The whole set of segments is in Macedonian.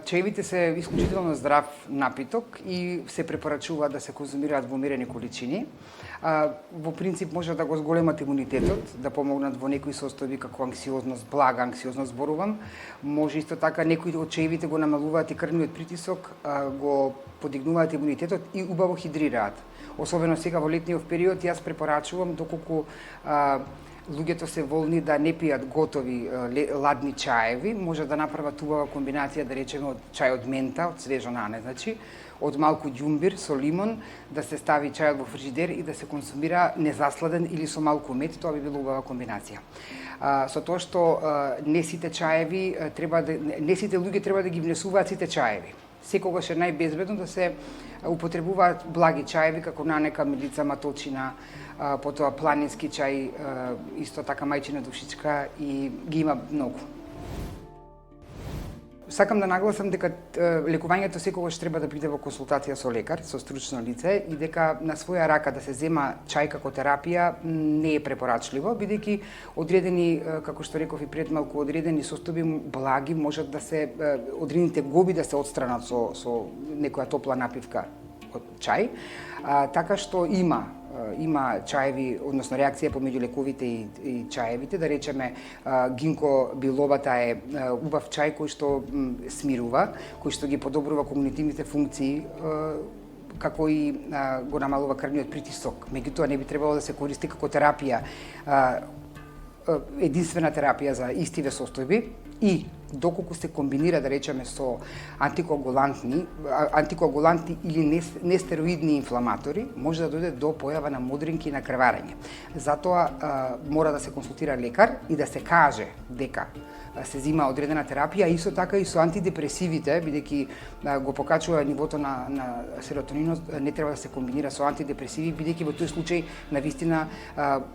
Чаевите се исклучително здрав напиток и се препорачува да се конзумираат во умерени количини. Во принцип може да го зголемат имунитетот, да помогнат во некои состојби како анксиозност, блага анксиозност зборувам. Може исто така некои од чаевите го намалуваат и крвниот притисок, го подигнуваат имунитетот и убаво хидрираат. Особено сега во летниот период јас препорачувам доколку луѓето се волни да не пијат готови ладни чаеви, може да направат убава комбинација, да речеме, од чај од мента, од свежо нане, значи, од малку ѓумбир со лимон, да се стави чајот во фрижидер и да се консумира незасладен или со малку мед, тоа би била убава комбинација. Со тоа што не сите луѓе треба да ги внесуваат сите чаеви. Секогаш е најбезбедно да се употребуваат благи чаеви како нанека, мелица, маточина, потоа планински чај, исто така мајчина душичка и ги има многу. Сакам да нагласам дека лекувањето секогаш треба да биде во консултација со лекар, со стручно лице и дека на своја рака да се зема чај како терапија не е препорачливо, бидејќи одредени, како што реков и пред малку, одредени состојби благи можат да се одредените гоби да се отстранат со некоја топла напивка од чај, така што има чаеви, односно реакција помеѓу лековите и чаевите, да речеме гинко биловата е убав чај кој што смирува, кој што ги подобрува когнитивните функции, како и го намалува крвниот притисок. Меѓутоа не би требало да се користи како терапија, единствена терапија за истиве состојби и доколку се комбинира, да речеме, со антикоагуланти или нестероидни инфламатори, може да дојде до појава на модринки и на крварење. Затоа мора да се консултира лекар и да се каже дека се зима одредена терапија, исто така и со антидепресивите, бидејќи го покачува нивото на серотонинот, не треба да се комбинира со антидепресиви, бидејќи во тој случај навистина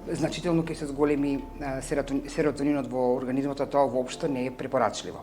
значително ќе се зголеми серотонинот во организмот, а тоа воопшто не е препорачливо.